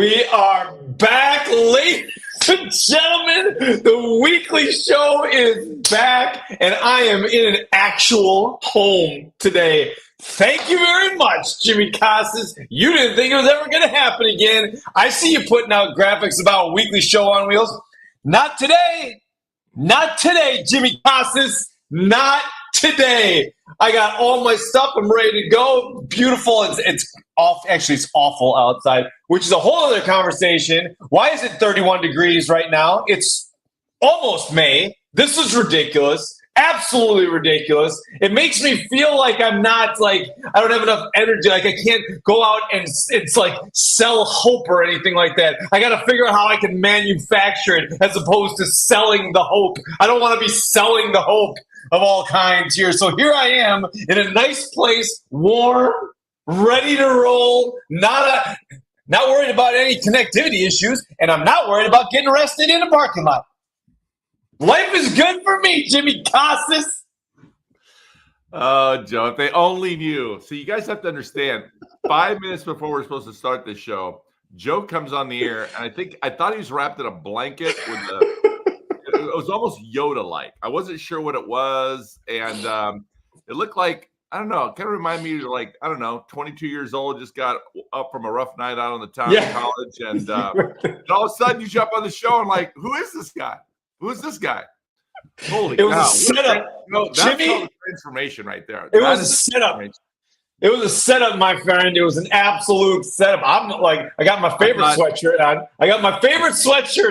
We are back, ladies and gentlemen. The weekly show is back, and I am in an actual home today. Thank you very much, Jimmy Casas. You didn't think it was ever going to happen again. I see you putting out graphics about a weekly show on wheels. Not today. Not today, Jimmy Casas. Not today. I got all my stuff. I'm ready to go. Beautiful. It's off. Actually, it's awful outside, which is a whole other conversation. Why is it 31 degrees right now? It's almost May. This is ridiculous. Absolutely ridiculous. It makes me feel like I'm not I don't have enough energy. Like I can't go out and it's like sell hope or anything like that. I got to figure out how I can manufacture it as opposed to selling the hope. I don't want to be selling the hope of all kinds here. So here I am in a nice place, warm, ready to roll, not worried about any connectivity issues, and I'm not worried about getting arrested in a parking lot. Life is good for me, Jimmy Casas. Oh, Joe, if they only knew. So you guys have to understand, 5 minutes before we're supposed to start this show, Joe comes on the air, and I thought he was wrapped in a blanket with it was almost Yoda-like. I wasn't sure what it was, and it looked like, I don't know, it kind of reminded me of 22 years old, just got up from a rough night out on the town in college, and all of a sudden you jump on the show and like, who is this guy? Who is this guy? Holy cow. It was a setup. That's Jimmy, transformation right there. It was a setup. It was a setup, my friend. It was an absolute setup. I got my favorite sweatshirt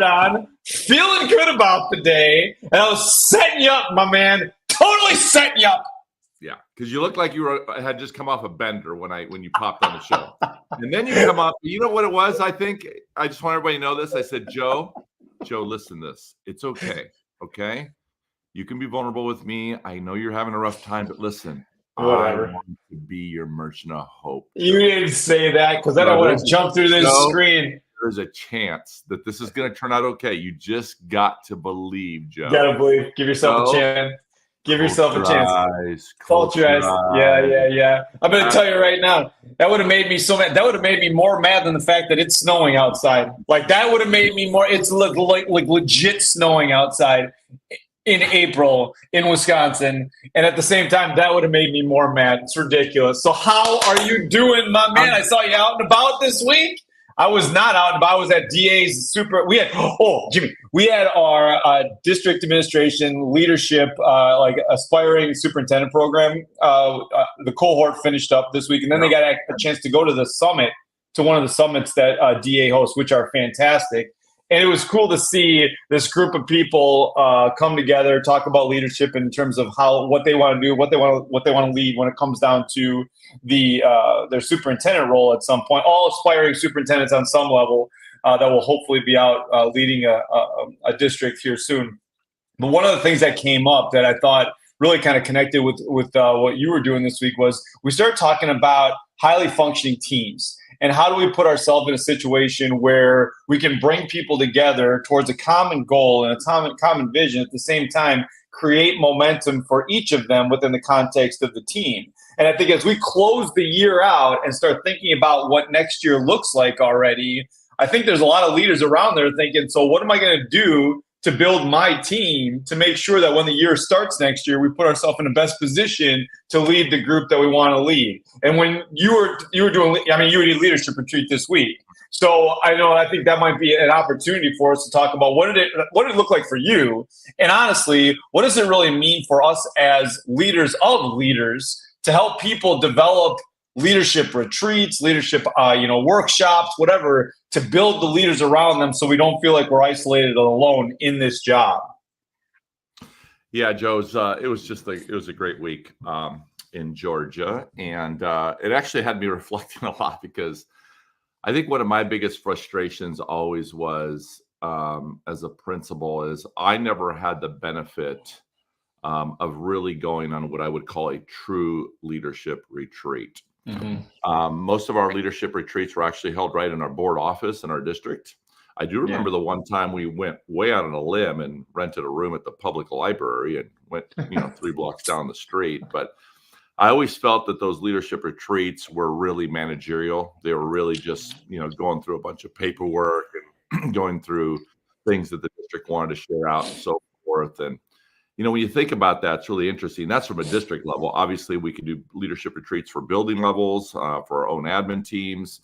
on. Feeling good about the day. And I was setting you up, my man. Totally setting you up. Yeah, because you looked like you had just come off a bender when you popped on the show. And then you come up. You know what it was, I think? I just want everybody to know this. I said, Joe, listen to this. It's okay. Okay? You can be vulnerable with me. I know you're having a rough time, but listen. Whatever. I want to be your merchant of hope. You didn't say that because I don't want to jump through this screen. There's a chance that this is going to turn out okay. You just got to believe, Joe. You got to believe. Give yourself a chance. Give yourself a chance. Close your eyes. Yeah. I'm going to tell you right now, that would have made me so mad. That would have made me more mad than the fact that it's snowing outside. Like, that would have made me more. It's like legit snowing outside in April in Wisconsin. And at the same time, that would have made me more mad. It's ridiculous. So how are you doing, my man? I saw you out and about this week. I was not out and about. I was at DA's Jimmy, we had our district administration leadership, aspiring superintendent program. The cohort finished up this week, and then they got a chance to go to the summit, to one of the summits that DA hosts, which are fantastic. And it was cool to see this group of people come together, talk about leadership in terms of what they want to do, what they want to lead when it comes down to their superintendent role at some point. All aspiring superintendents on some level that will hopefully be out leading a district here soon. But one of the things that came up that I thought really kind of connected with what you were doing this week was we started talking about highly functioning teams. And how do we put ourselves in a situation where we can bring people together towards a common goal and a common vision, at the same time create momentum for each of them within the context of the team? And I think as we close the year out and start thinking about what next year looks like already, I think there's a lot of leaders around there thinking, so what am I going to do to build my team to make sure that when the year starts next year, we put ourselves in the best position to lead the group that we want to lead. And when you were doing, you were doing leadership retreat this week. So I think that might be an opportunity for us to talk about what did it look like for you? And honestly, what does it really mean for us as leaders of leaders to help people develop leadership retreats, leadership, workshops, whatever, to build the leaders around them so we don't feel like we're isolated and alone in this job. Yeah, Joe, it was a great week in Georgia. And it actually had me reflecting a lot because I think one of my biggest frustrations always was as a principal is I never had the benefit of really going on what I would call a true leadership retreat. Mm-hmm. Most of our leadership retreats were actually held right in our board office in our district. I do remember the one time we went way out on a limb and rented a room at the public library and went, 3 blocks down the street. But I always felt that those leadership retreats were really managerial. They were really just, going through a bunch of paperwork and going through things that the district wanted to share out and so forth. And, when you think about that, it's really interesting. That's from a district level. Obviously, we can do leadership retreats for building levels, for our own admin teams.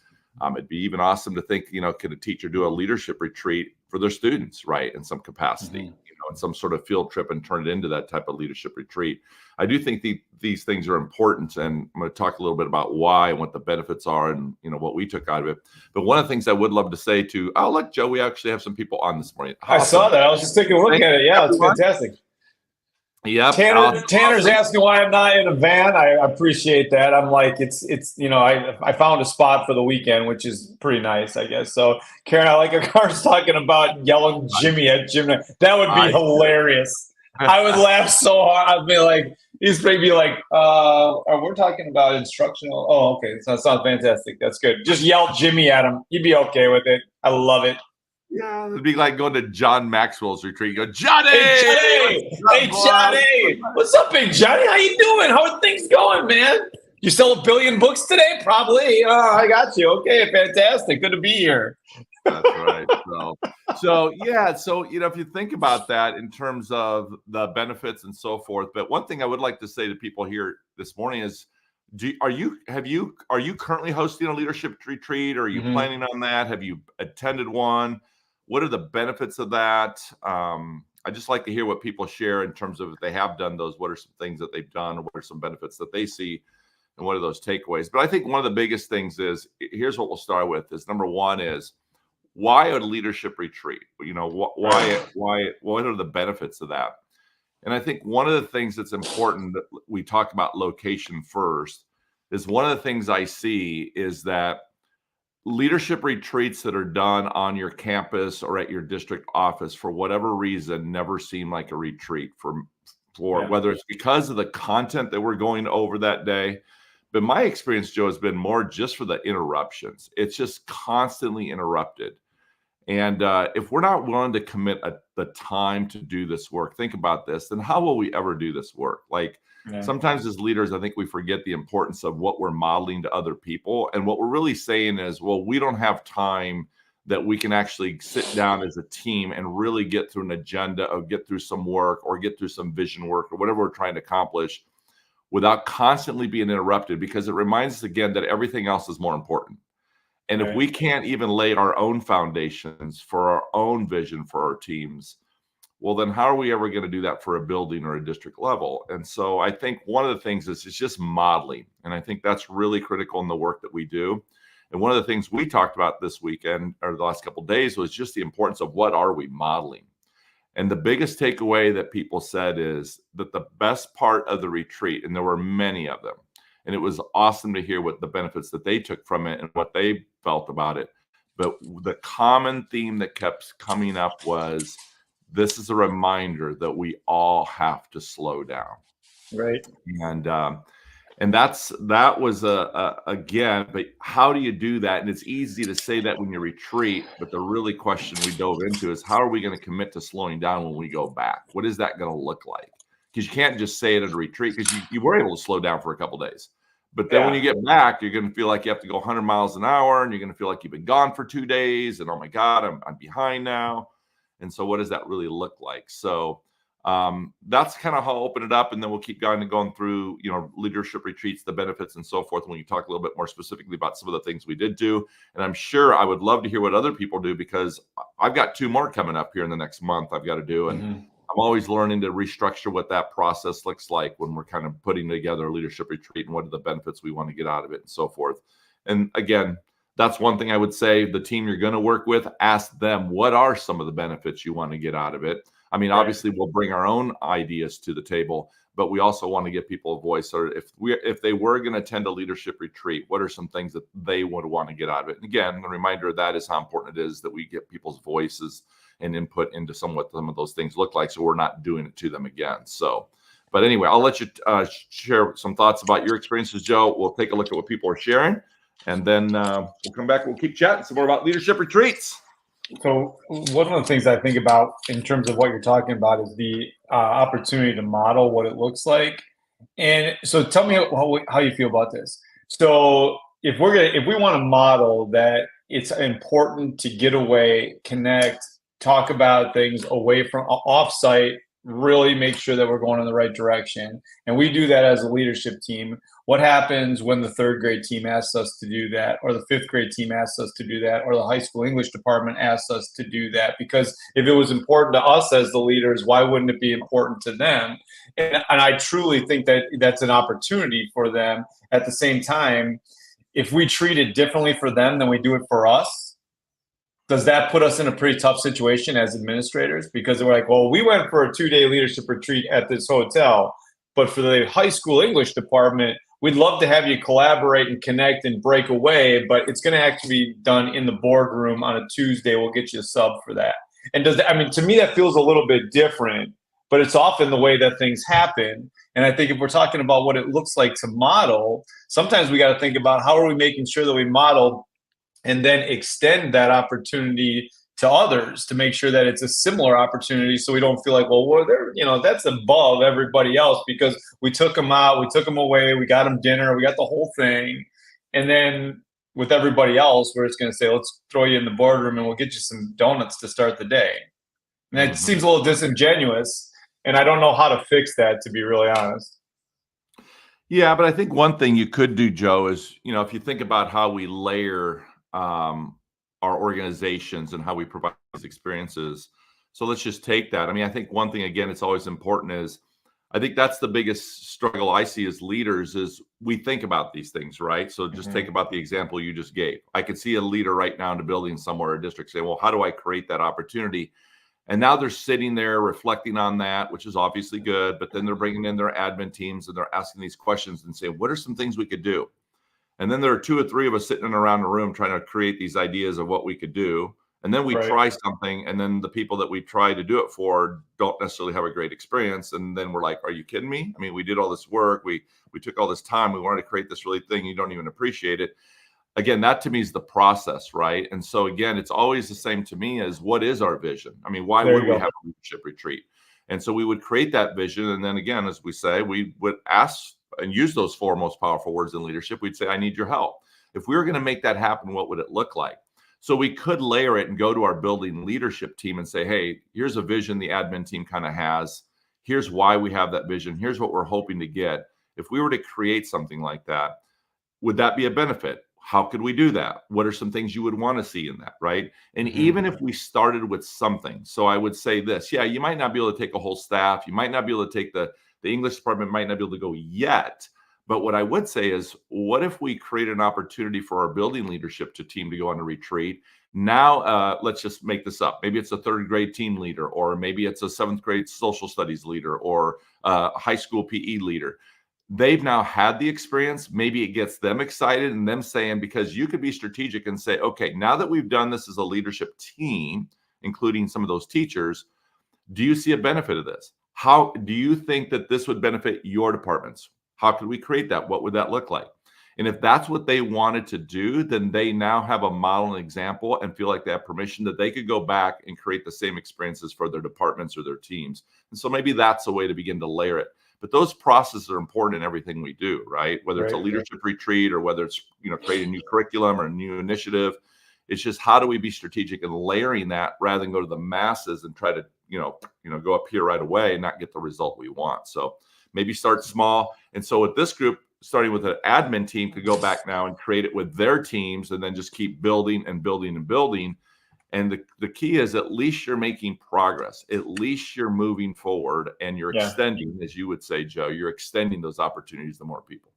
It'd be even awesome to think, could a teacher do a leadership retreat for their students, right, in some capacity, in some sort of field trip and turn it into that type of leadership retreat. I do think these things are important, and I'm going to talk a little bit about why and what the benefits are and, what we took out of it. But one of the things I would love to say look, Joe, we actually have some people on this morning. Awesome. I saw that. I was just taking a look at it. Yeah, it's fantastic. Yeah, Tanner's asking why I'm not in a van. I appreciate that. I'm like, it's I found a spot for the weekend, which is pretty nice, I guess. So Karen, I like your car's talking about yelling Jimmy at Jim. That would be hilarious. I would laugh so hard. I'd be like, he's maybe like, we're talking about instructional. Oh, okay. So that sounds fantastic. That's good. Just yell Jimmy at him. You'd be okay with it. I love it. Yeah, it'd be like going to John Maxwell's retreat. You go, Johnny! Hey, Johnny! What's up, Big Johnny? How you doing? How are things going, man? You sell 1 billion books today? Probably. Oh, I got you. Okay, fantastic. Good to be here. That's right. So if you think about that in terms of the benefits and so forth, but one thing I would like to say to people here this morning is, are you currently hosting a leadership retreat, or are you planning on that? Have you attended one? What are the benefits of that? I just like to hear what people share in terms of if they have done those, what are some things that they've done, or what are some benefits that they see, and what are those takeaways? But I think one of the biggest things is, here's what we'll start with, is number one is, why a leadership retreat? Why? What are the benefits of that? And I think one of the things that's important that we talk about location first is, one of the things I see is that leadership retreats that are done on your campus or at your district office, for whatever reason, never seem like a retreat for whether it's because of the content that we're going over that day. But my experience, Joe, has been more just for the interruptions. It's just constantly interrupted. And if we're not willing to commit the time to do this work, think about this, then how will we ever do this work? Sometimes as leaders, I think we forget the importance of what we're modeling to other people. And what we're really saying is, well, we don't have time that we can actually sit down as a team and really get through an agenda, or get through some work, or get through some vision work, or whatever we're trying to accomplish, without constantly being interrupted, because it reminds us again that everything else is more important. And if we can't even lay our own foundations for our own vision for our teams, well, then how are we ever going to do that for a building or a district level? And so I think one of the things is, it's just modeling. And I think that's really critical in the work that we do. And one of the things we talked about this weekend, or the last couple of days, was just the importance of what are we modeling. And the biggest takeaway that people said is that the best part of the retreat, and there were many of them, and it was awesome to hear what the benefits that they took from it and what they felt about it. But the common theme that kept coming up was, this is a reminder that we all have to slow down. Right. And that was again, but how do you do that? And it's easy to say that when you retreat, but the really question we dove into is, how are we going to commit to slowing down when we go back? What is that going to look like? Because you can't just say it at a retreat, because you were able to slow down for a couple of days. But then when you get back, you're going to feel like you have to go 100 miles an hour, and you're going to feel like you've been gone for 2 days. And oh my God, I'm behind now. And so what does that really look like? So that's kind of how I'll open it up. And then we'll keep going through, leadership retreats, the benefits and so forth, when you talk a little bit more specifically about some of the things we did do. And I'm sure I would love to hear what other people do, because I've got 2 more coming up here in the next month I've got to do. And I'm always learning to restructure what that process looks like when we're kind of putting together a leadership retreat, and what are the benefits we want to get out of it and so forth. And again, that's one thing I would say, the team you're going to work with, ask them, what are some of the benefits you want to get out of it? I mean, obviously we'll bring our own ideas to the table, but we also want to give people a voice. Or if they were going to attend a leadership retreat, what are some things that they would want to get out of it? And again, the reminder of that is how important it is that we get people's voices and input into some of those things look like, so we're not doing it to them again. So, but anyway, I'll let you share some thoughts about your experiences, Joe. We'll take a look at what people are sharing, and then we'll come back. We'll keep chatting some more about leadership retreats. So one of the things I think about in terms of what you're talking about is the opportunity to model what it looks like. And so tell me how you feel about this. So if we want to model that it's important to get away, connect, talk about things away from offsite, really make sure that we're going in the right direction. And we do that as a leadership team. What happens when the third grade team asks us to do that, or the fifth grade team asks us to do that, or the high school English department asks us to do that? Because if it was important to us as the leaders, why wouldn't it be important to them? And I truly think that that's an opportunity for them. At the same time, if we treat it differently for them than we do it for us, does that put us in a pretty tough situation as administrators? Because we're like, well, we went for a 2-day leadership retreat at this hotel, but for the high school English department, we'd love to have you collaborate and connect and break away, but it's going to actually be done in the boardroom on a Tuesday. We'll get you a sub for that. And to me, that feels a little bit different, but it's often the way that things happen. And I think if we're talking about what it looks like to model, sometimes we got to think about how are we making sure that we model and then extend that opportunity to others to make sure that it's a similar opportunity, so we don't feel like, well, they're, that's above everybody else because we took them out, we took them away, we got them dinner, we got the whole thing. And then with everybody else, we're just going to say, let's throw you in the boardroom and we'll get you some donuts to start the day. And it seems a little disingenuous, and I don't know how to fix that, to be really honest. Yeah, but I think one thing you could do, Joe, is, if you think about how we layer our organizations and how we provide these experiences. So let's just take that. I mean, I think one thing, again, it's always important is, I think that's the biggest struggle I see as leaders is we think about these things, right? So just take about the example you just gave. I could see a leader right now in a building somewhere, a district, say, well, how do I create that opportunity? And now they're sitting there reflecting on that, which is obviously good, but then they're bringing in their admin teams and they're asking these questions and saying, what are some things we could do? And then there are 2 or 3 of us sitting around the room trying to create these ideas of what we could do. And then we try something, and then the people that we try to do it for don't necessarily have a great experience. And then we're like, are you kidding me? I mean, we did all this work. We took all this time. We wanted to create this really thing. You don't even appreciate it. Again, that to me is the process, right? And so again, it's always the same to me as what is our vision? I mean, why would we have a leadership retreat? And so we would create that vision. And then again, as we say, we would ask and use those 4 most powerful words in leadership. We'd say, I need your help. If we were going to make that happen, what would it look like? So we could layer it and go to our building leadership team and say, hey, here's a vision the admin team kind of has. Here's why we have that vision. Here's what we're hoping to get. If we were to create something like that, would that be a benefit? How could we do that? What are some things you would want to see in that, right? And even if we started with something, so I would say this, yeah, you might not be able to take a whole staff. You might not be able to take the English department might not be able to go yet. But what I would say is, what if we create an opportunity for our building leadership team to go on a retreat? Now, let's just make this up. Maybe it's a 3rd grade team leader, or maybe it's a 7th grade social studies leader, or a high school PE leader. They've now had the experience. Maybe it gets them excited and them saying, because you could be strategic and say, okay, now that we've done this as a leadership team, including some of those teachers, do you see a benefit of this? How do you think that this would benefit your departments? How could we create that? What would that look like? And if that's what they wanted to do, then they now have a model and example and feel like they have permission that they could go back and create the same experiences for their departments or their teams. And so maybe that's a way to begin to layer it. But those processes are important in everything we do, right? Whether it's a leadership retreat or whether it's, creating a new curriculum or a new initiative. It's just, how do we be strategic in layering that rather than go to the masses and try to, go up here right away and not get the result we want. So maybe start small. And so with this group, starting with an admin team, could go back now and create it with their teams and then just keep building and building and building. And the key is, at least you're making progress. At least you're moving forward and you're extending, as you would say, Joe, you're extending those opportunities to more people.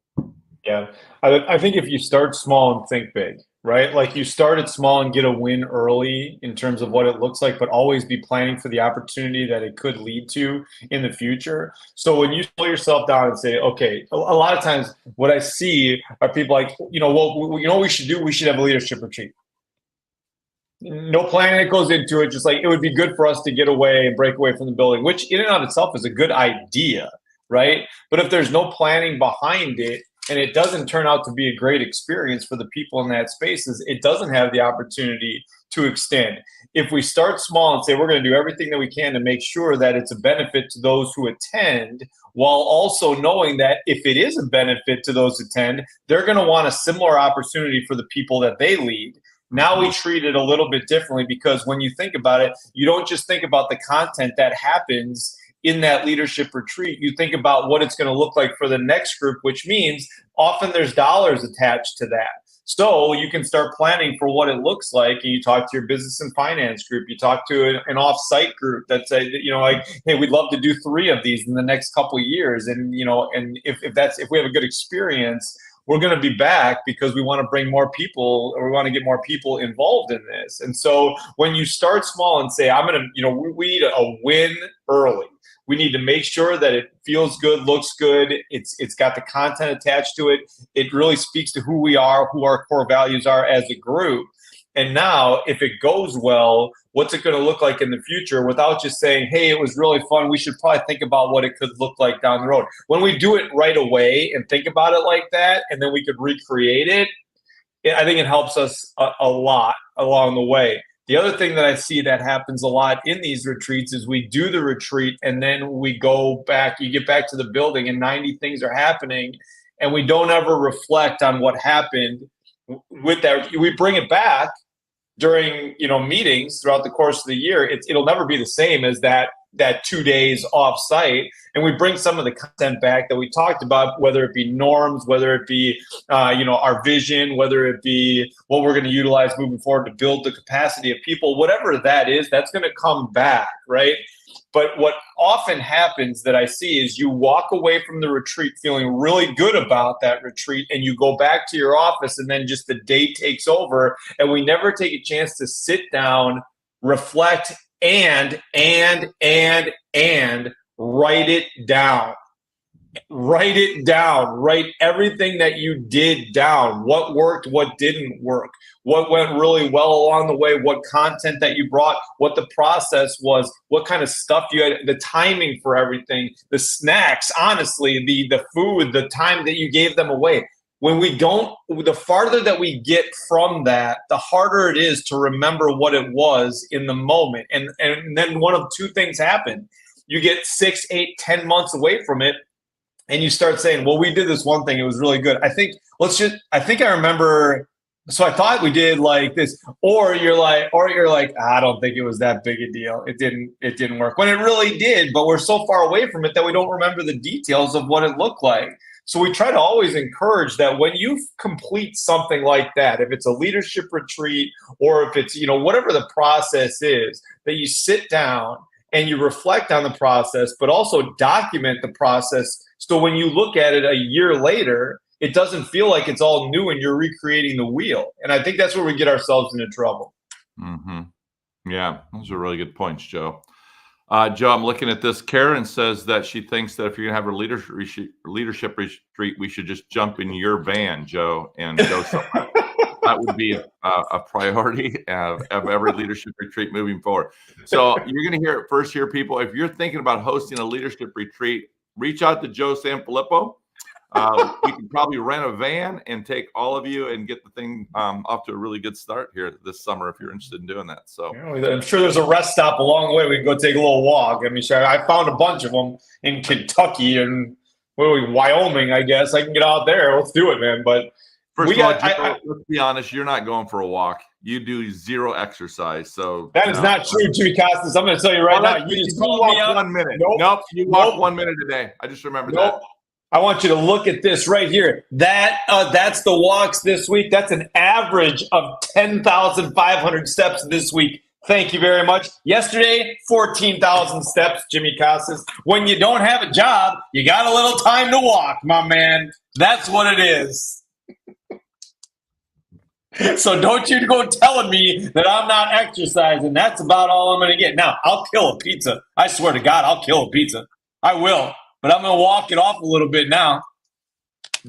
Yeah. I think if you start small and think big, right? Like, you started small and get a win early in terms of what it looks like, but always be planning for the opportunity that it could lead to in the future. So when you slow yourself down and say, okay, a lot of times what I see are people like, what we should do? We should have a leadership retreat. No planning that goes into it. Just like, it would be good for us to get away and break away from the building, which in and of itself is a good idea, right? But if there's no planning behind it, and it doesn't turn out to be a great experience for the people in that spaces, it doesn't have the opportunity to extend. If we start small and say we're going to do everything that we can to make sure that it's a benefit to those who attend, while also knowing that if it is a benefit to those who attend, they're going to want a similar opportunity for the people that they lead. Now we treat it a little bit differently, because when you think about it, you don't just think about the content that happens in that leadership retreat. You think about what it's going to look like for the next group, which means often there's dollars attached to that. So you can start planning for what it looks like, and you talk to your business and finance group. You talk to an off-site group that say, like, hey, we'd love to do 3 of these in the next couple of years, and and if we have a good experience, we're going to be back because we want to bring more people, or we want to get more people involved in this. And so when you start small and say, I'm going to, we need a win early. We need to make sure that it feels good, looks good. It's got the content attached to it. It really speaks to who we are, who our core values are as a group. And now, if it goes well, what's it going to look like in the future, without just saying, hey, it was really fun. We should probably think about what it could look like down the road. When we do it right away and think about it like that, and then we could recreate it, I think it helps us a lot along the way. The other thing that I see that happens a lot in these retreats is we do the retreat and then we go back, you get back to the building and 90 things are happening, and we don't ever reflect on what happened with that. We bring it back during meetings throughout the course of the year. It'll never be the same as that 2 days off site, and we bring some of the content back that we talked about, whether it be norms, whether it be our vision, whether it be what we're going to utilize moving forward to build the capacity of people, whatever that is, that's going to come back, right? But what often happens that I see is you walk away from the retreat feeling really good about that retreat, and you go back to your office, and then just the day takes over, and we never take a chance to sit down, reflect, and write it down. Write it down. Write everything that you did down. What worked, what didn't work, what went really well along the way, what content that you brought, what the process was, what kind of stuff you had, the timing for everything, the snacks, honestly, the food, the time that you gave them away. When we don't, the farther that we get from that, the harder it is to remember what it was in the moment. And then one of 2 things happen. You get 6, 8, 10 months away from it, and you start saying, well, we did this one thing, it was really good. I think I remember, so I thought we did like this, or you're like, I don't think it was that big a deal. It didn't work. When it really did, but we're so far away from it that we don't remember the details of what it looked like. So we try to always encourage that when you complete something like that, if it's a leadership retreat, or if it's, whatever the process is, that you sit down and you reflect on the process, but also document the process. So when you look at it a year later, it doesn't feel like it's all new and you're recreating the wheel. And I think that's where we get ourselves into trouble. Mm-hmm. Yeah, those are really good points, Joe. Joe, I'm looking at this. Karen says that she thinks that if you're going to have a leadership retreat, we should just jump in your van, Joe, and go somewhere. That would be a priority of every leadership retreat moving forward. So you're going to hear it first here, people. If you're thinking about hosting a leadership retreat, reach out to Joe Sanfilippo. We can probably rent a van and take all of you and get the thing off to a really good start here this summer if you're interested in doing that. So I'm sure there's a rest stop along the way. We can go take a little walk. I mean, I found a bunch of them in Kentucky and Wyoming, I guess. I can get out there. Let's do it, man. But first of all, let's be honest, you're not going for a walk. You do 0 exercise. So that is not true, Jimmy Costas. I'm going to tell you right now. You just walk 1 minute. Nope. You walk 1 minute a day. I just remembered that. I want you to look at this right here. That's the walks this week. That's an average of 10,500 steps this week. Thank you very much. Yesterday, 14,000 steps, Jimmy Costas. When you don't have a job, you got a little time to walk, my man. That's what it is. So don't you go telling me that I'm not exercising. That's about all I'm going to get. Now, I'll kill a pizza. I swear to God, I'll kill a pizza. I will. But I'm going to walk it off a little bit now.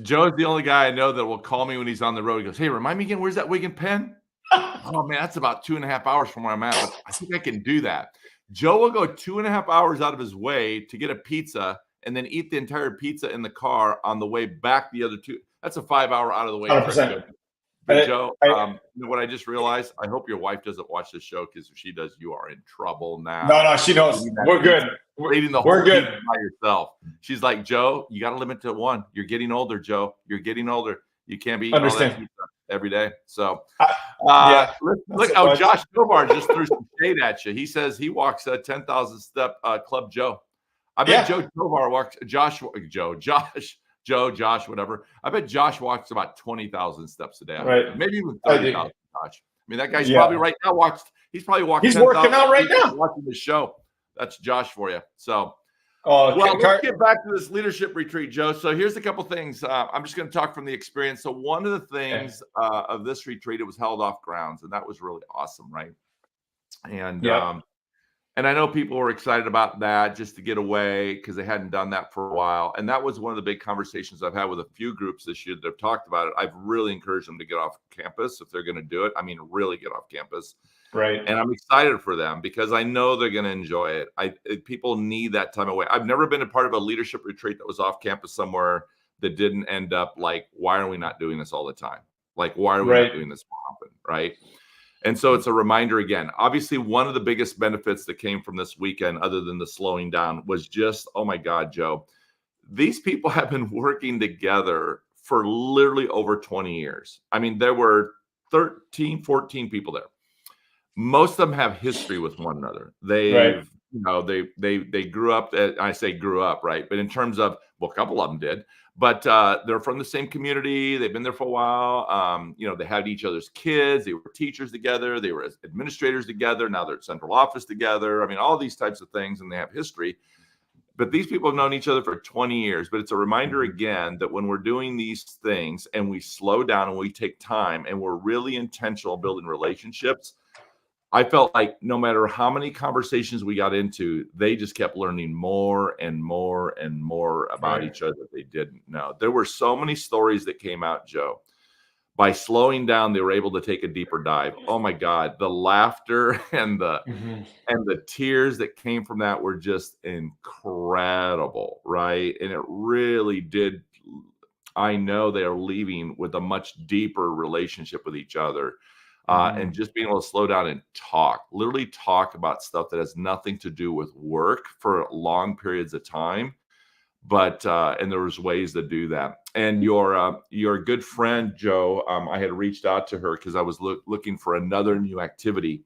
Joe's the only guy I know that will call me when he's on the road. He goes, hey, remind me again, where's that Wigan pen? Oh, man, that's about 2.5 hours from where I'm at. But I think I can do that. Joe will go 2.5 hours out of his way to get a pizza and then eat the entire pizza in the car on the way back the other 2. That's a 5 hour out of the way. 100%. But Joe, you know what I just realized? I hope your wife doesn't watch this show, because if she does, you are in trouble now. No, she knows. We're good. Reading the whole good by yourself. She's like, Joe, you got to limit to one. You're getting older, Joe. You're getting older. You can't be eating all that pizza every day. So, look how Josh Tovar just threw some shade at you. He says he walks a 10,000 step Club Joe. I bet Joe Tovar walks Josh, whatever. I bet Josh walks about 20,000 steps a day. Right. Maybe even 30,000. Josh. I mean, that guy's probably right now he's probably walking. He's working out right now. Watching the show. That's Josh for you. So, let's get back to this leadership retreat, Joe. So here's a couple things. I'm just going to talk from the experience. So one of the things of this retreat, it was held off grounds, and that was really awesome, right? And I know people were excited about that, just to get away, because they hadn't done that for a while. And that was one of the big conversations I've had with a few groups this year that have talked about it. I've really encouraged them to get off campus if they're going to do it. I mean, really get off campus. Right. And I'm excited for them, because I know they're going to enjoy it. People need that time away. I've never been a part of a leadership retreat that was off campus somewhere that didn't end up like, why are we not doing this all the time? Like, why are we not doing this more often? Right. And so it's a reminder again. Obviously, one of the biggest benefits that came from this weekend, other than the slowing down, was just, oh my God, Joe, these people have been working together for literally over 20 years. I mean, there were 13, 14 people there. Most of them have history with one another. They grew up. I say grew up, right? But in terms of, well, a couple of them did. But they're from the same community. They've been there for a while. They had each other's kids. They were teachers together. They were administrators together. Now they're at central office together. I mean, all these types of things, and they have history. But these people have known each other for 20 years. But it's a reminder again that when we're doing these things and we slow down and we take time and we're really intentional building relationships, I felt like no matter how many conversations we got into, they just kept learning more and more and more about each other that they didn't know. There were so many stories that came out, Joe. By slowing down, they were able to take a deeper dive. Oh my God, the laughter and the tears that came from that were just incredible, right? And it really did. I know they are leaving with a much deeper relationship with each other. And just being able to slow down and literally talk about stuff that has nothing to do with work for long periods of time. But, and there was ways to do that. And your good friend, Joe, I had reached out to her because I was looking for another new activity,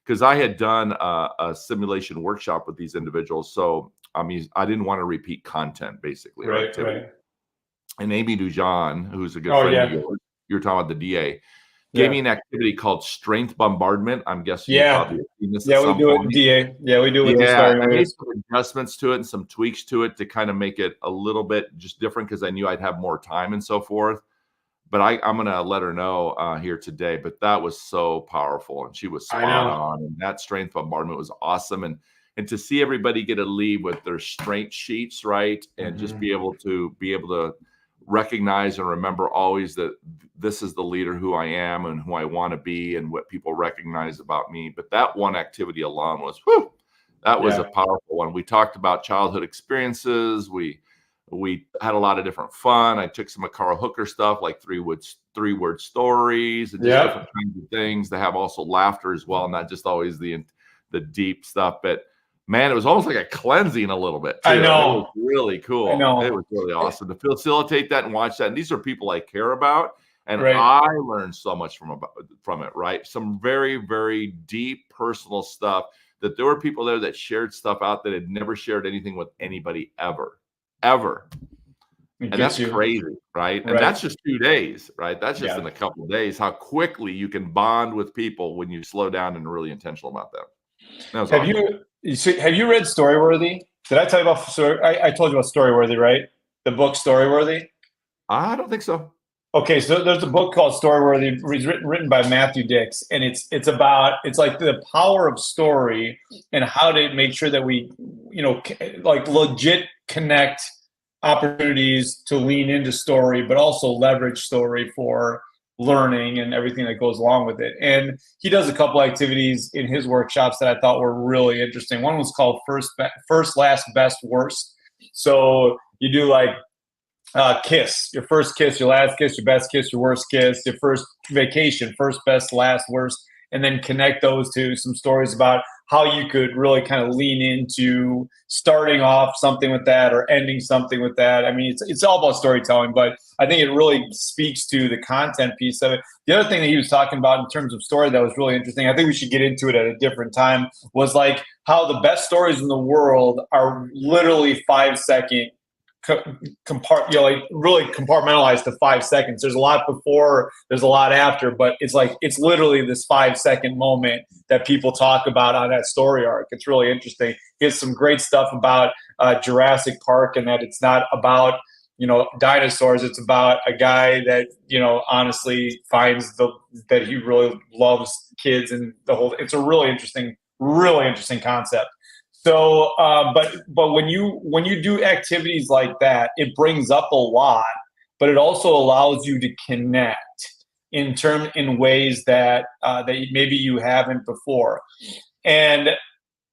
because I had done a simulation workshop with these individuals. So, I mean, I didn't want to repeat content, basically. Right. And Amy Dujon, who's a good friend of yours, you were talking about the DA, gave me an activity called Strength Bombardment. I'm guessing you probably have seen this. We do it in DA. Yeah, we do it with the starting. I made some adjustments to it and some tweaks to it to kind of make it a little bit just different, because I knew I'd have more time and so forth. But I'm going to let her know here today. But that was so powerful, and she was spot on. And that Strength Bombardment was awesome. And to see everybody get a lead with their strength sheets, right, and just be able to recognize and remember always that this is the leader who I am and who I want to be and what people recognize about me. But that one activity alone was, that was a powerful one. We talked about childhood experiences. We had a lot of different fun. I took some of Carl Hooker stuff, like three-word stories and just different kinds of things. They have also laughter as well, not just always the deep stuff. But man, it was almost like a cleansing a little bit, too. I know. It was really cool. I know. It was really awesome to facilitate that and watch that. And these are people I care about. And I learned so much from it, right? Some very, very deep personal stuff, that there were people there that shared stuff out that had never shared anything with anybody ever. And that's crazy, right? And that's just 2 days, right? That's just in a couple of days, how quickly you can bond with people when you slow down and are really intentional about them. Have you read Storyworthy? Did I tell you about Story? I told you about Storyworthy, right? The book Storyworthy? I don't think so. Okay, so there's a book called Storyworthy, written by Matthew Dix, and it's like the power of story and how to make sure that we, like legit connect opportunities to lean into story, but also leverage story for learning and everything that goes along with it. And he does a couple activities in his workshops that I thought were really interesting. One was called First, Last, Best, Worst. So you do like Kiss, your first kiss, your last kiss, your best kiss, your worst kiss, your first vacation, first, best, last, worst, and then connect those to some stories about how you could really kind of lean into starting off something with that or ending something with that. I mean, it's all about storytelling, but I think it really speaks to the content piece of it. The other thing that he was talking about in terms of story that was really interesting, I think we should get into it at a different time, was like how the best stories in the world are literally 5-second like really compartmentalized to 5 seconds. There's a lot before, there's a lot after, but it's literally this 5-second moment that people talk about on that story arc. It's really interesting. He has some great stuff about Jurassic Park, and that it's not about dinosaurs. It's about a guy that honestly finds that he really loves kids and the whole. It's a really interesting concept. So, but when you do activities like that, it brings up a lot, but it also allows you to connect in ways that maybe you haven't before. And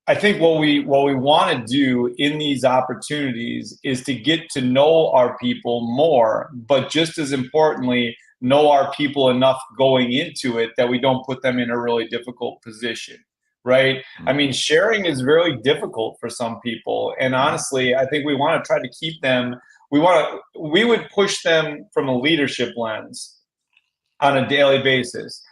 I think what we want to do in these opportunities is to get to know our people more, but just as importantly, know our people enough going into it that we don't put them in a really difficult position. Right. I mean, sharing is very difficult for some people. And honestly, I think we want to try to keep them. We would push them from a leadership lens on a daily basis.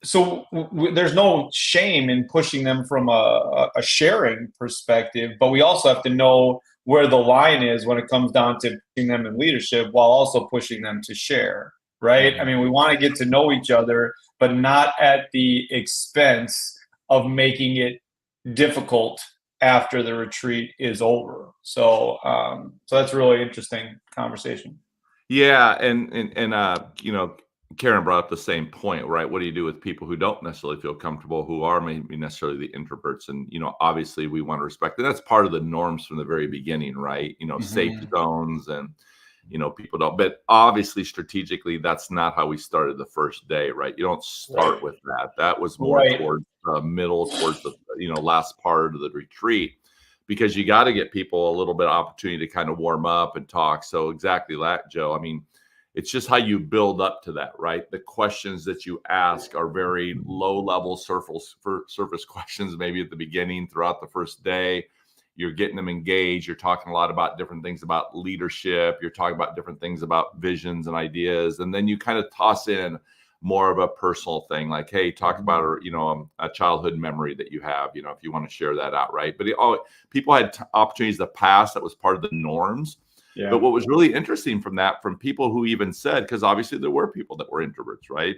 So there's no shame in pushing them from a sharing perspective, but we also have to know where the line is when it comes down to pushing them in leadership while also pushing them to share. Right. I mean, we want to get to know each other, but not at the expense of making it difficult after the retreat is over. So that's a really interesting conversation. Yeah, and Karen brought up the same point, right? What do you do with people who don't necessarily feel comfortable, who are maybe necessarily the introverts? And obviously we want to respect, and that's part of the norms from the very beginning, right? Safe zones, and people don't, but obviously strategically, that's not how we started the first day, right? You don't start with that. That was more towards the middle, towards the last part of the retreat, because you got to get people a little bit of opportunity to kind of warm up and talk. So exactly that, Joe. I mean, it's just how you build up to that, right? The questions that you ask are very low level surface questions, maybe at the beginning, throughout the first day. You're getting them engaged. You're talking a lot about different things about leadership. You're talking about different things about visions and ideas. And then you kind of toss in more of a personal thing, like, hey, talk about, a childhood memory that you have, if you want to share that out, right? But people had opportunities to pass. That was part of the norms. Yeah. But what was really interesting from people who even said, because obviously there were people that were introverts, right?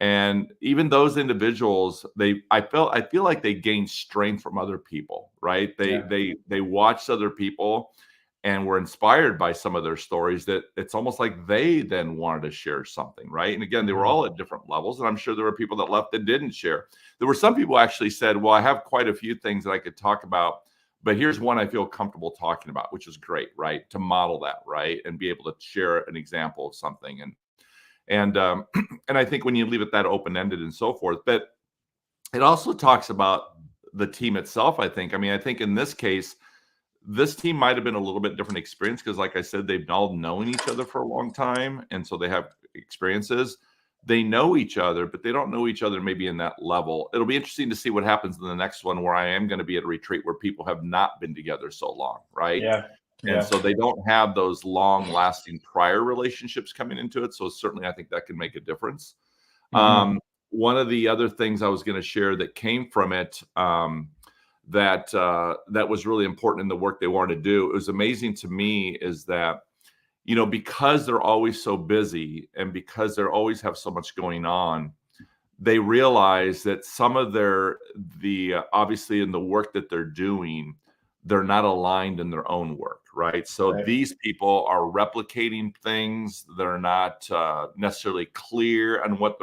And even those individuals, I feel like they gained strength from other people, right? They watched other people and were inspired by some of their stories, that it's almost like they then wanted to share something, right? And again, they were all at different levels, and I'm sure there were people that left that didn't share. There were some people who actually said, well, I have quite a few things that I could talk about, but here's one I feel comfortable talking about, which is great, right? To model that, right? And be able to share an example of something. And I think when you leave it that open-ended and so forth, but it also talks about the team itself, I think. I mean, I think in this case, this team might have been a little bit different experience because, like I said, they've all known each other for a long time. And so they have experiences. They know each other, but they don't know each other maybe in that level. It'll be interesting to see what happens in the next one, where I am going to be at a retreat where people have not been together so long, right? Yeah. And so they don't have those long-lasting prior relationships coming into it. So certainly I think that can make a difference. Mm-hmm. One of the other things I was going to share that came from it, that was really important in the work they wanted to do, it was amazing to me, is that, because they're always so busy and because they always have so much going on, they realize that some of obviously in the work that they're doing, they're not aligned in their own work, right? So these people are replicating things. They're not necessarily clear on what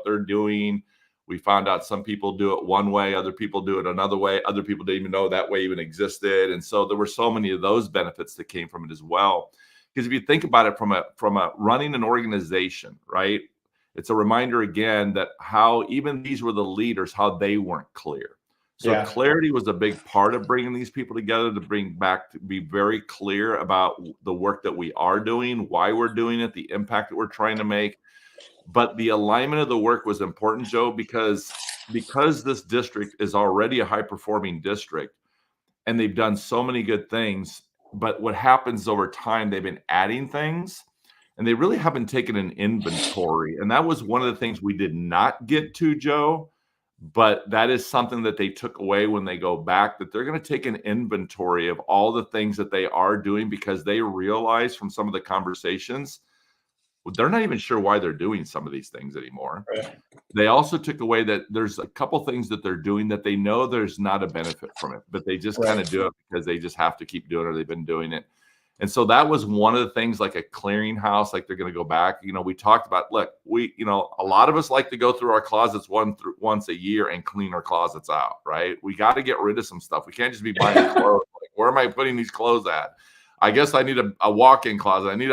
they're doing. We found out some people do it one way, other people do it another way. Other people didn't even know that way even existed. And so there were so many of those benefits that came from it as well. Because if you think about it from a running an organization, right? It's a reminder again that how even these were the leaders, how they weren't clear. So clarity was a big part of bringing these people together, to be very clear about the work that we are doing, why we're doing it, the impact that we're trying to make. But the alignment of the work was important, Joe, because this district is already a high-performing district, and they've done so many good things. But what happens over time, they've been adding things, and they really haven't taken an inventory. And that was one of the things we did not get to, Joe. But that is something that they took away when they go back, that they're going to take an inventory of all the things that they are doing, because they realize from some of the conversations, they're not even sure why they're doing some of these things anymore. Right. They also took away that there's a couple things that they're doing that they know there's not a benefit from it, but they just kind of do it because they just have to keep doing it, or they've been doing it. And so that was one of the things, like a clearinghouse, like they're going to go back. We talked about, look, a lot of us like to go through our closets once a year and clean our closets out, right? We got to get rid of some stuff. We can't just be buying clothes. Like, where am I putting these clothes at? I guess I need a walk-in closet. I need,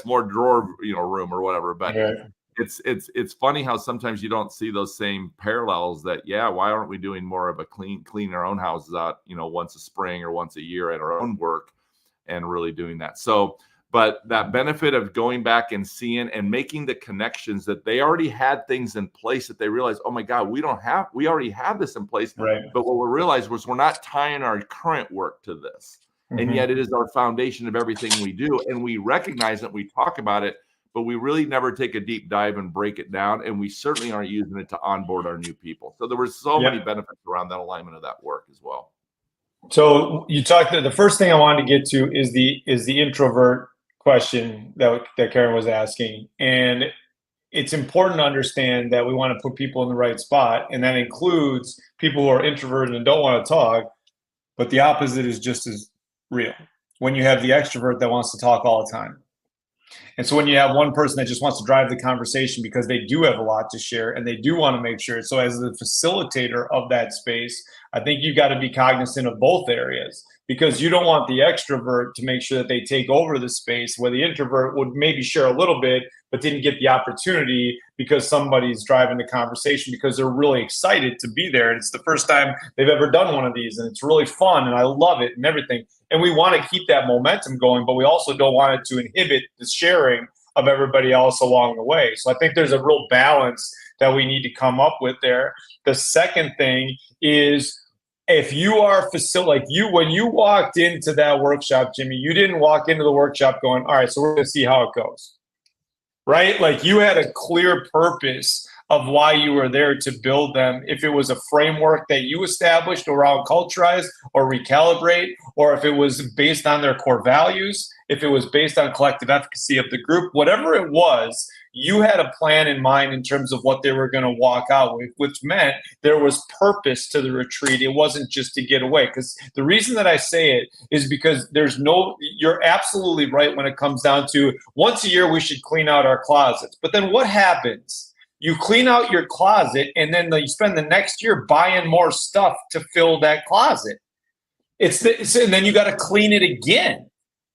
more drawer, room or whatever. But it's funny how sometimes you don't see those same parallels. That why aren't we doing more of a clean our own houses out, once a spring or once a year at our own work, and really doing that. So, but that benefit of going back and seeing and making the connections, that they already had things in place, that they realized, oh my God, we already have this in place. Right. But what we realized was we're not tying our current work to this. Mm-hmm. And yet it is our foundation of everything we do. And we recognize it, we talk about it, but we really never take a deep dive and break it down. And we certainly aren't using it to onboard our new people. So there were so many benefits around that alignment of that work as well. So you talked. The first thing I wanted to get to is the introvert question that Karen was asking, and it's important to understand that we want to put people in the right spot, and that includes people who are introverted and don't want to talk. But the opposite is just as real. When you have the extrovert that wants to talk all the time, and so when you have one person that just wants to drive the conversation because they do have a lot to share and they do want to make sure. So as the facilitator of that space, I think you've got to be cognizant of both areas, because you don't want the extrovert to make sure that they take over the space where the introvert would maybe share a little bit, but didn't get the opportunity because somebody's driving the conversation because they're really excited to be there. And it's the first time they've ever done one of these, and it's really fun and I love it and everything. And we want to keep that momentum going, but we also don't want it to inhibit the sharing of everybody else along the way. So I think there's a real balance that we need to come up with there. The second thing is, if you are when you walked into that workshop, Jimmy, you didn't walk into the workshop going, all right, so we're going to see how it goes, right? Like, you had a clear purpose of why you were there to build them. If it was a framework that you established around culturize or recalibrate, or if it was based on their core values, if it was based on collective efficacy of the group, whatever it was, you had a plan in mind in terms of what they were going to walk out with, which meant there was purpose to the retreat. It wasn't just to get away. Because the reason that I say it is because you're absolutely right when it comes down to once a year we should clean out our closets. But then what happens? You clean out your closet and then you spend the next year buying more stuff to fill that closet. And then you got to clean it again.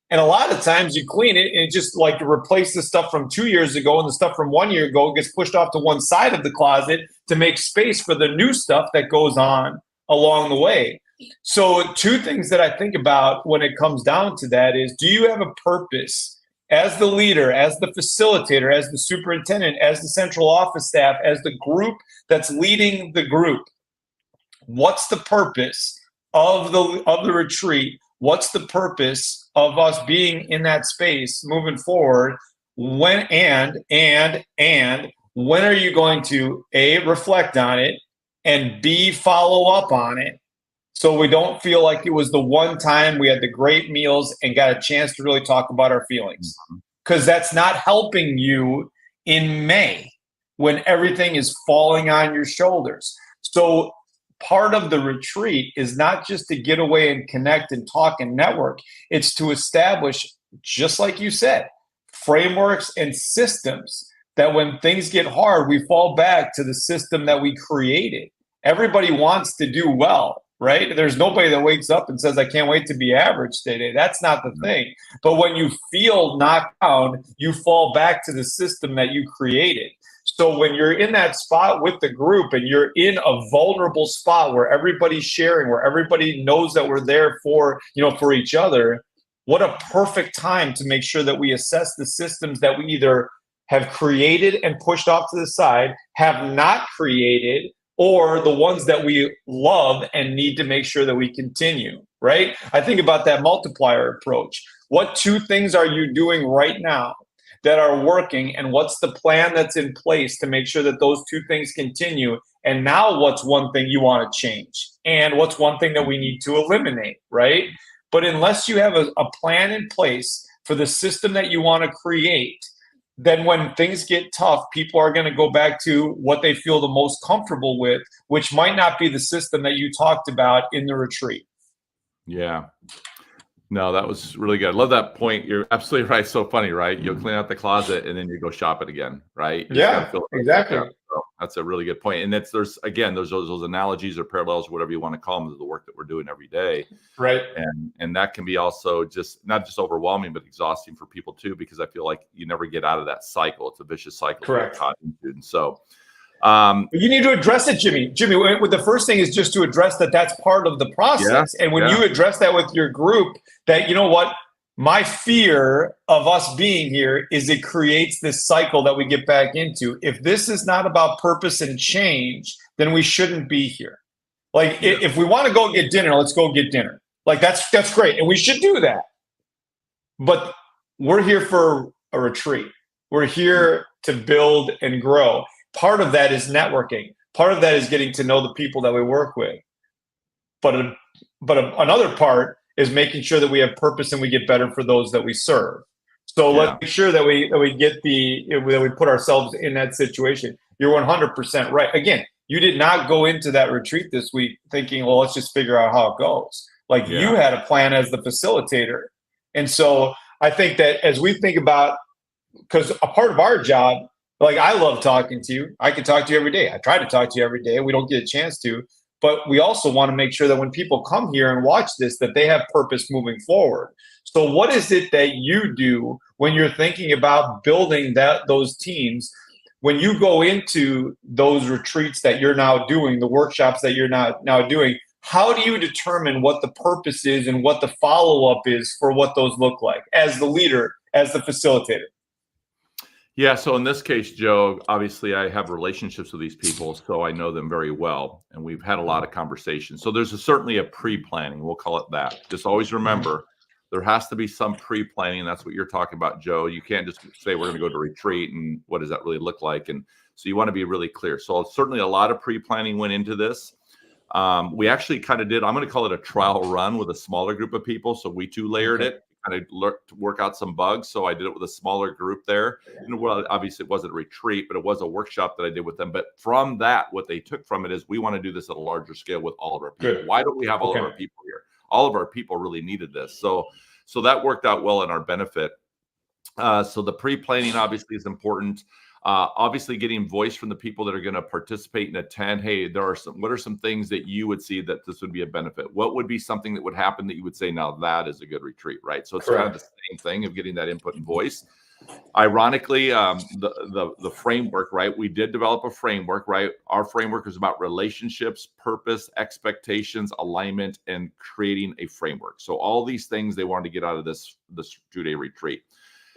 And a lot of times you clean it and just like to replace the stuff from 2 years ago, and the stuff from 1 year ago gets pushed off to one side of the closet to make space for the new stuff that goes on along the way. So two things that I think about when it comes down to that is, do you have a purpose as the leader, as the facilitator, as the superintendent, as the central office staff, as the group that's leading the group? What's the purpose of the retreat? What's the purpose of us being in that space moving forward? When and when are you going to A, reflect on it, and B, follow up on it, so we don't feel like it was the one time we had the great meals and got a chance to really talk about our feelings? Because that's not helping you in May when everything is falling on your shoulders. So part of the retreat is not just to get away and connect and talk and network. It's to establish, just like you said, frameworks and systems that when things get hard, we fall back to the system that we created. Everybody wants to do well, right? There's nobody that wakes up and says, I can't wait to be average today. That's not the thing. But when you feel knocked down, you fall back to the system that you created. So when you're in that spot with the group and you're in a vulnerable spot where everybody's sharing, where everybody knows that we're there for, for each other, what a perfect time to make sure that we assess the systems that we either have created and pushed off to the side, have not created, or the ones that we love and need to make sure that we continue, right? I think about that multiplier approach. What 2 things are you doing right now that are working, and what's the plan that's in place to make sure that those 2 things continue? And now what's one thing you want to change? And what's one thing that we need to eliminate, right? But unless you have a plan in place for the system that you want to create, then when things get tough, people are going to go back to what they feel the most comfortable with, which might not be the system that you talked about in the retreat. Yeah. No, that was really good. I love that point. You're absolutely right. So funny, right? You'll clean out the closet and then you go shop it again, right? Yeah, exactly. So that's a really good point. And there's those analogies or parallels, whatever you want to call them, to the work that we're doing every day. Right. And that can be also not just overwhelming, but exhausting for people too, because I feel like you never get out of that cycle. It's a vicious cycle. Correct. And so you need to address it, Jimmy. The first thing is just to address that that's part of the process. And when you address that with your group, that, you know what, my fear of us being here is it creates this cycle that we get back into. If this is not about purpose and change, then we shouldn't be here. Like, if we want to go get dinner, let's go get dinner. Like, that's great. And we should do that. But we're here for a retreat. We're here to build and grow. Part of that is networking. Part of that is getting to know the people that we work with. But another part is making sure that we have purpose and we get better for those that we serve. So let's make sure that we put ourselves in that situation. You're 100% right. Again, you did not go into that retreat this week thinking, well, let's just figure out how it goes. Like, you had a plan as the facilitator. And so I think that as we think about, because a part of our job, like, I love talking to you. I can talk to you every day. I try to talk to you every day. We don't get a chance to. But we also want to make sure that when people come here and watch this, that they have purpose moving forward. So what is it that you do when you're thinking about building those teams? When you go into those retreats that you're now doing, the workshops that you're now doing, how do you determine what the purpose is and what the follow-up is for what those look like as the leader, as the facilitator? Yeah. So in this case, Joe, obviously I have relationships with these people, so I know them very well. And we've had a lot of conversations. So there's certainly a pre-planning. We'll call it that. Just always remember, there has to be some pre-planning. That's what you're talking about, Joe. You can't just say we're going to go to retreat and what does that really look like? And so you want to be really clear. So certainly a lot of pre-planning went into this. We actually kind of did, I'm going to call it a trial run with a smaller group of people. So we too layered it. Kind of looked to work out some bugs. So I did it with a smaller group there. And well, obviously it wasn't a retreat, but it was a workshop that I did with them. But from that, what they took from it is we want to do this at a larger scale with all of our people. Good. Why don't we have all of our people here? All of our people really needed this. So that worked out well in our benefit. So the pre-planning obviously is important. Obviously getting voice from the people that are going to participate and attend. Hey, what are some things that you would see that this would be a benefit? What would be something that would happen that you would say, now that is a good retreat, right? So it's kind of the same thing of getting that input and voice. Ironically, the framework, right? We did develop a framework, right? Our framework is about relationships, purpose, expectations, alignment, and creating a framework. So all these things they wanted to get out of this 2-day retreat.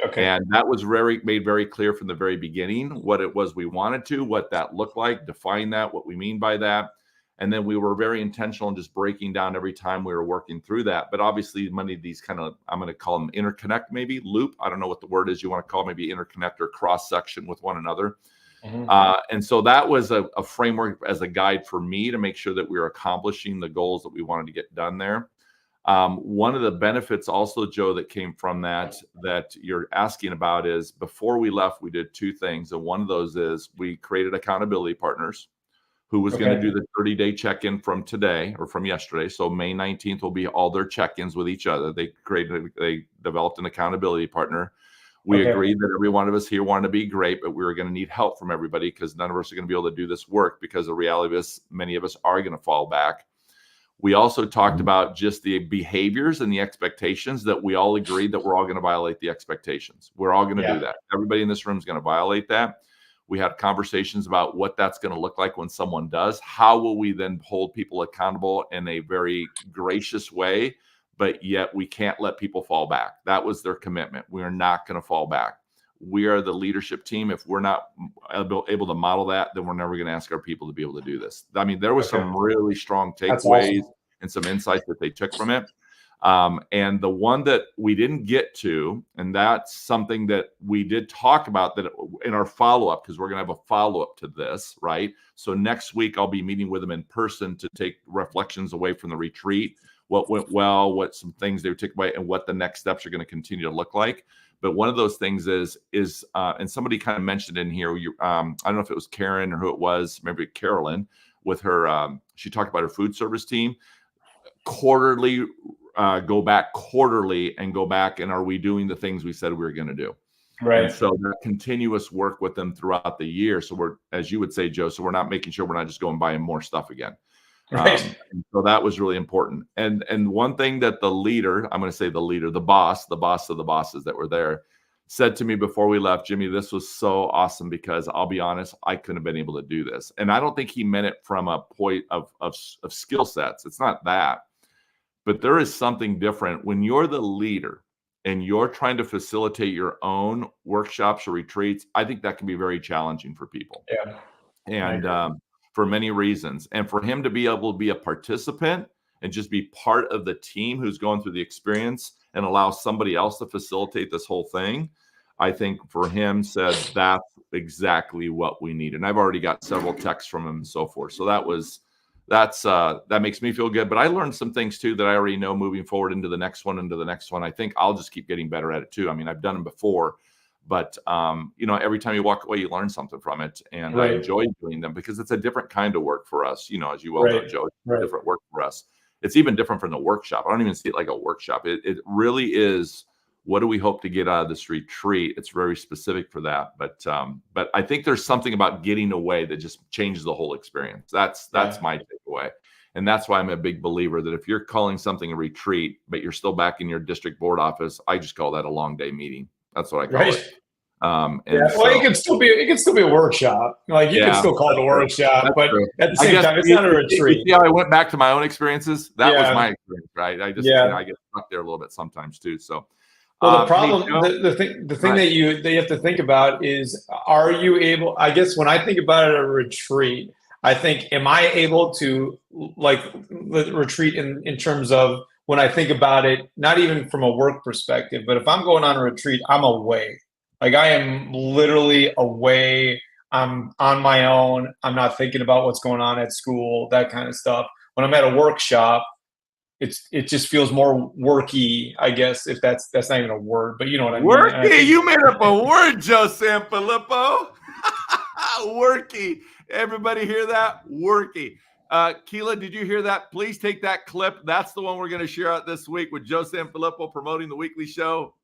Okay. And that was made very clear from the very beginning what it was we wanted to, what that looked like, define that, what we mean by that. And then we were very intentional in just breaking down every time we were working through that. But obviously many of these kind of, I'm going to call them interconnect, maybe loop. I don't know what the word is you want to call, maybe interconnect or cross section with one another. And so that was a framework as a guide for me to make sure that we were accomplishing the goals that we wanted to get done there. One of the benefits also, Joe, that came from that you're asking about is before we left, we did 2 things. And one of those is we created accountability partners who was going to do the 30-day check-in from today or from yesterday. So May 19th will be all their check-ins with each other. They developed an accountability partner. We agreed that every one of us here wanted to be great, but we were going to need help from everybody because none of us are going to be able to do this work because the reality is many of us are going to fall back. We also talked about just the behaviors and the expectations that we all agreed that we're all going to violate the expectations. We're all going to do that. Everybody in this room is going to violate that. We had conversations about what that's going to look like when someone does. How will we then hold people accountable in a very gracious way, but yet we can't let people fall back. That was their commitment. We are not going to fall back. We are the leadership team. If we're not able to model that, then we're never going to ask our people to be able to do this. I mean, there was some really strong takeaways and some insights that they took from it. And the one that we didn't get to, and that's something that we did talk about that in our follow-up, because we're going to have a follow-up to this, right? So next week, I'll be meeting with them in person to take reflections away from the retreat, what went well, what some things they took away, and what the next steps are going to continue to look like. But one of those things is and somebody kind of mentioned in here, I don't know if it was Karen or who it was, maybe Carolyn, with her, she talked about her food service team, quarterly, go back quarterly and go back and are we doing the things we said we were going to do? Right. And so that continuous work with them throughout the year. So we're, as you would say, Joe, so we're not making sure we're not just going buying more stuff again. Right. And so that was really important. And one thing that the leader, I'm going to say the leader, the boss of the bosses that were there said to me before we left, Jimmy, this was so awesome because I'll be honest, I couldn't have been able to do this. And I don't think he meant it from a point of skill sets. It's not that. But there is something different when you're the leader and you're trying to facilitate your own workshops or retreats. I think that can be very challenging for people. Yeah. And for many reasons. And for him to be able to be a participant and just be part of the team who's going through the experience and allow somebody else to facilitate this whole thing, I think for him said that's exactly what we need. And I've already got several texts from him and so forth. So that makes me feel good. But I learned some things too that I already know moving forward into the next one. I think I'll just keep getting better at it too. I mean, I've done them before, but every time you walk away, you learn something from it. And I enjoy doing them because it's a different kind of work for us, as you well know, Joe, it's different work for us. It's even different from the workshop. I don't even see it like a workshop. It really is. What do we hope to get out of this retreat? It's very specific for that. But I think there's something about getting away that just changes the whole experience. That's my takeaway. And that's why I'm a big believer that if you're calling something a retreat, but you're still back in your district board office, I just call that a long day meeting. That's what I call it. It can still be a workshop. Like you can still call it a workshop, but at the same time, it's not a retreat. You see how I went back to my own experiences? That was my experience, right? I just I get stuck there a little bit sometimes too. So well, the problem, the thing that you have to think about is, are you able? I guess when I think about it, a retreat, I think, am I able to retreat in terms of when I think about it, not even from a work perspective, but if I'm going on a retreat, I'm away. Like I am literally away. I'm on my own. I'm not thinking about what's going on at school, that kind of stuff. When I'm at a workshop, it just feels more worky, I guess, if that's not even a word, but you know what I mean. Worky, you made up a word, Joe Sanfilippo. Worky. Everybody hear that? Worky. Keela, did you hear that? Please take that clip. That's the one we're going to share out this week with Joe Sanfilippo promoting the weekly show.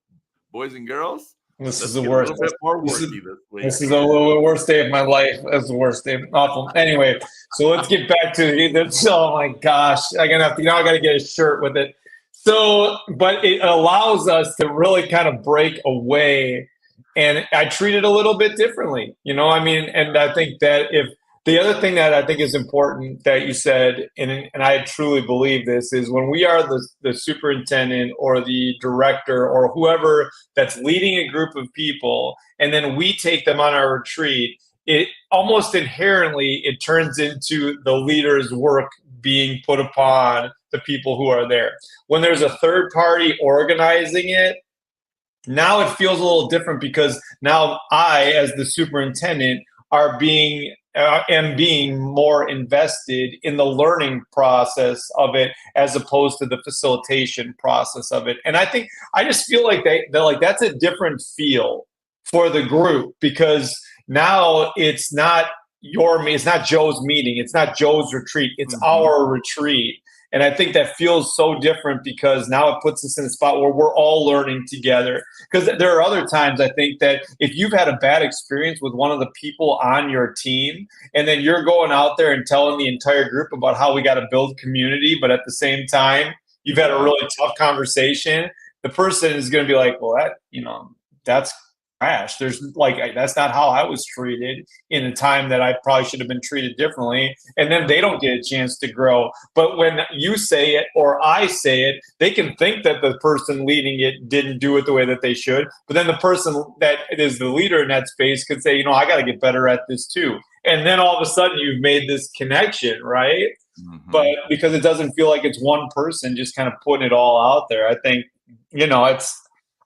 Boys and girls, this is the worst. This is the worst day of my life. That's the worst day. Awful. Anyway, so let's get back to this. Oh my gosh, I got to get a shirt with it. So, but it allows us to really kind of break away, and I treat it a little bit differently. And I think that if the other thing that I think is important that you said, and I truly believe this, is when we are the superintendent or the director or whoever that's leading a group of people, and then we take them on our retreat, it almost inherently, it turns into the leader's work being put upon the people who are there. When there's a third party organizing it, now it feels a little different because now I, as the superintendent, am being more invested in the learning process of it as opposed to the facilitation process of it. And I just feel like that's a different feel for the group, because now it's not it's not Joe's meeting, it's not Joe's retreat, it's our retreat. And I think that feels so different because now it puts us in a spot where we're all learning together. Because there are other times I think that if you've had a bad experience with one of the people on your team, and then you're going out there and telling the entire group about how we got to build community, but at the same time, you've had a really tough conversation, the person is going to be like, well, that's trash. There's like, that's not how I was treated in a time that I probably should have been treated differently. And then they don't get a chance to grow. But when you say it or I say it, they can think that the person leading it didn't do it the way that they should. But then the person that is the leader in that space could say, I got to get better at this too. And then all of a sudden you've made this connection, right? Mm-hmm. But because it doesn't feel like it's one person just kind of putting it all out there, I think,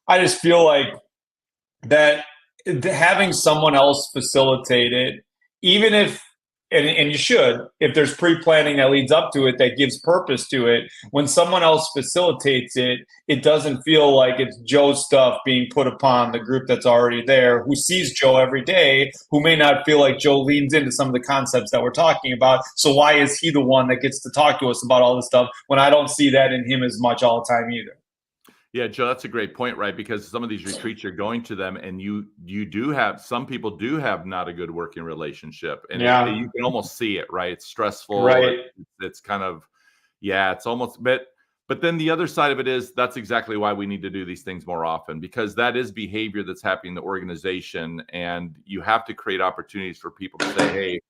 I just feel like that having someone else facilitate it, even if, and you should, if there's pre-planning that leads up to it, that gives purpose to it, when someone else facilitates it, it doesn't feel like it's Joe's stuff being put upon the group that's already there, who sees Joe every day, who may not feel like Joe leans into some of the concepts that we're talking about. So why is he the one that gets to talk to us about all this stuff when I don't see that in him as much all the time either? Yeah, Joe, that's a great point, right? Because some of these retreats, you're going to them and you do have, some people do have not a good working relationship. And you can almost see it, right? It's stressful. Right. It's kind of, it's almost, but then the other side of it is that's exactly why we need to do these things more often, because that is behavior that's happening in the organization. And you have to create opportunities for people to say, hey,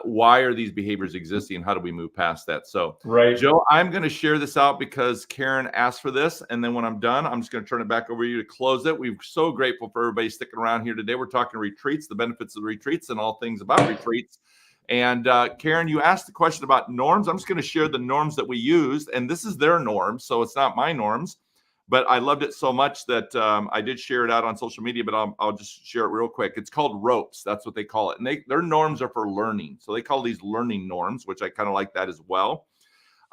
why are these behaviors existing? How do we move past that? So, right, Joe, I'm going to share this out because Karen asked for this. And then when I'm done, I'm just going to turn it back over to you to close it. We're so grateful for everybody sticking around here today. We're talking retreats, the benefits of the retreats, and all things about retreats. And Karen, you asked the question about norms. I'm just going to share the norms that we used. And this is their norms, so it's not my norms. But I loved it so much that I did share it out on social media, but I'll just share it real quick. It's called ropes. That's what they call it. And their norms are for learning. So they call these learning norms, which I kind of like that as well.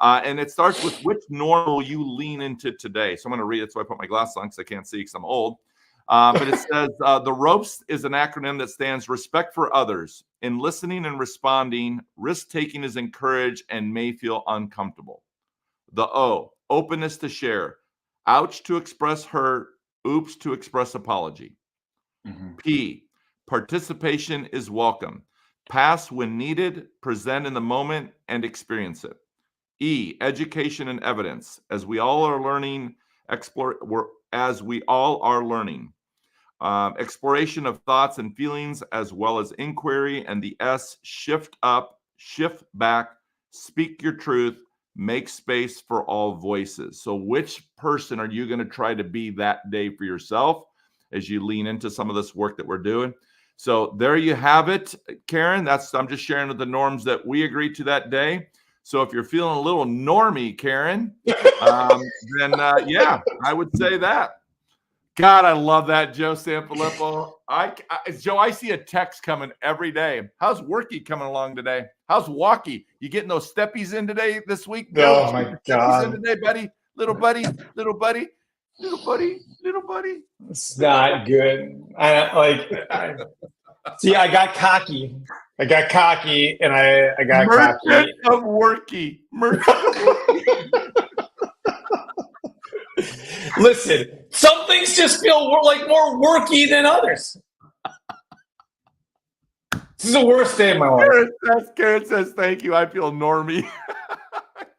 And it starts with which norm will you lean into today? So I'm going to read it. So I put my glasses on because I can't see because I'm old. But it says the ropes is an acronym that stands respect for others. In listening and responding, risk-taking is encouraged and may feel uncomfortable. The O, openness to share. Ouch to express hurt, oops to express apology. Mm-hmm. P, participation is welcome. Pass when needed, present in the moment, and experience it. E, education and evidence. As we all are learning, exploration of thoughts and feelings, as well as inquiry. And the S, shift up, shift back, speak your truth, make space for all voices. So which person are you going to try to be that day for yourself as you lean into some of this work that we're doing? So there you have it, Karen. I'm just sharing the norms that we agreed to that day. So if you're feeling a little normie, Karen, then I would say that. God, I love that, Joe Sanfilippo. Joe, I see a text coming every day. How's Worky coming along today? How's Walkie? You getting those steppies in today this week? Oh, my God. In today, buddy? Little buddy. It's not good. See, I got cocky. And I got Merchant of Worky. Listen, some things just feel like more worky than others. This is the worst day of my life. Karen says, thank you. I feel normie.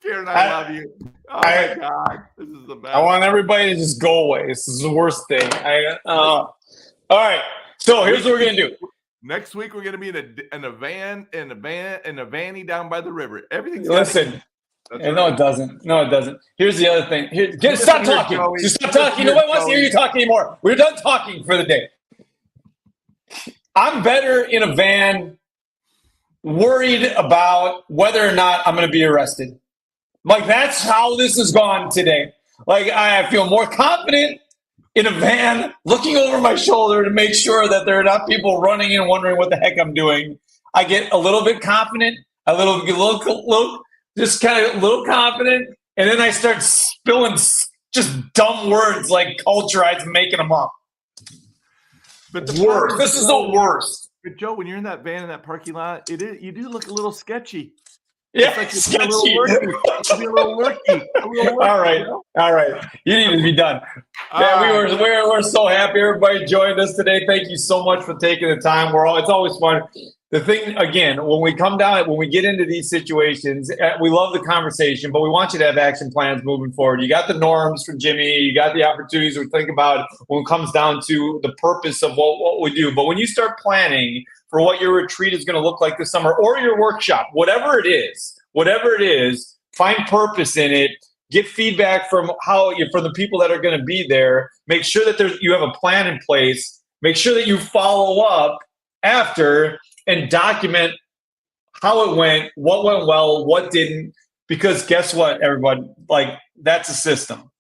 Karen, I love you. Oh, my God. This is the best. I want everybody to just go away. This is the worst thing. All right. So here's what we're going to do. Next week, we're going to be in a vanny down by the river. Everything's Listen. No, it doesn't. Here's the other thing. Stop talking. Just stop talking. Nobody wants to hear you talk anymore. We're done talking for the day. I'm better in a van worried about whether or not I'm going to be arrested. Like, that's how this has gone today. Like, I feel more confident in a van looking over my shoulder to make sure that there are not people running in wondering what the heck I'm doing. I get a little bit confident, just kind of a little confident, and then I start spilling just dumb words like culture. I'm making them up. But the worst. This is the worst. But Joe, when you're in that van in that parking lot, you do look a little sketchy. Yeah, like sketchy. A little lurky. All right. You need to be done. We're so happy everybody joined us today. Thank you so much for taking the time. It's always fun the thing, again, when we come down, when we get into these situations, we love the conversation, but we want you to have action plans moving forward. You got the norms from Jimmy. You got the opportunities we think about when it comes down to the purpose of what we do. But when you start planning for what your retreat is going to look like this summer or your workshop, whatever it is, find purpose in it. Get feedback from the people that are going to be there. Make sure that you have a plan in place. Make sure that you follow up after and document how it went, what went well, what didn't. Because guess what, everyone? Like, that's a system.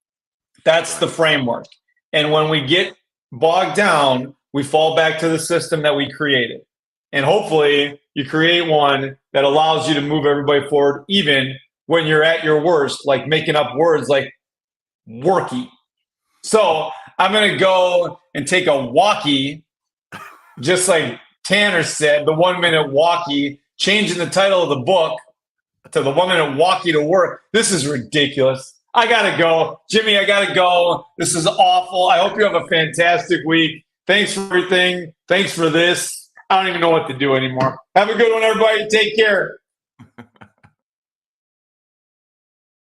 That's the framework. And when we get bogged down, we fall back to the system that we created. And hopefully you create one that allows you to move everybody forward, even when you're at your worst, like making up words like worky. So I'm going to go and take a walkie, just like Tanner said, the 1 minute walkie, changing the title of the book to the 1 minute walkie to work. This is ridiculous. I got to go. Jimmy, I got to go. This is awful. I hope you have a fantastic week. Thanks for everything. Thanks for this. I don't even know what to do anymore. Have a good one, everybody. Take care.